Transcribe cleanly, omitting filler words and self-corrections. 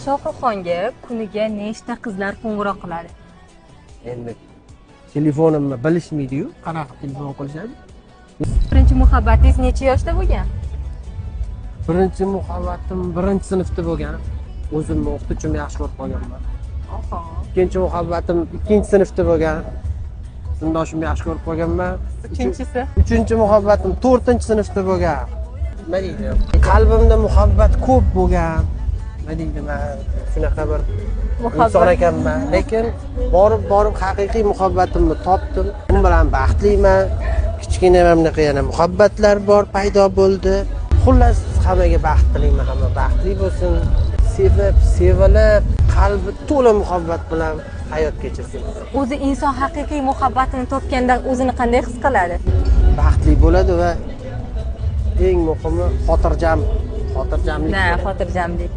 Shohruxxonga kuniga nechta qizlar qo'ng'iroq qiladi? Endi telefonimni bilishmaydi-yu, qanaqa telefon qilishadi? Birinchi muhabbatingiz necha yoshda bo'lgan? Birinchi muhabbatim 1-sinfda bo'lgan. O'zimni o'qituvchimni yaxshi ko'rib qolganman. Oho. Ikkinchi muhabbatim 2-sinfda bo'lgan. Sindoshimni yaxshi ko'rib qolganman. Uchinchisi? Uchinchi muhabbatim 4-sinfda bo'lgan. Nima deydi? Qalbimda muhabbat ko'p bo'lgan. Nima deydi? Men shunaqa bir inson ekanman, lekin borib haqiqiy muhabbatimni topdim. Men bilan baxtliman. Kichkina mamlaqa yana muhabbatlar bor, paydo bo'ldi. Xullas, hammaga baxt tilayman, hamma baxtli bo'lsin. Sevib, sevilib, qalbi to'la muhabbat bilan hayot kechirsin. O'zi inson haqiqiy muhabbatini topganda o'zini qanday his qiladi? Baxtli bo'ladi va eng muhimi xotirjamlik. Na, xotirjamlik.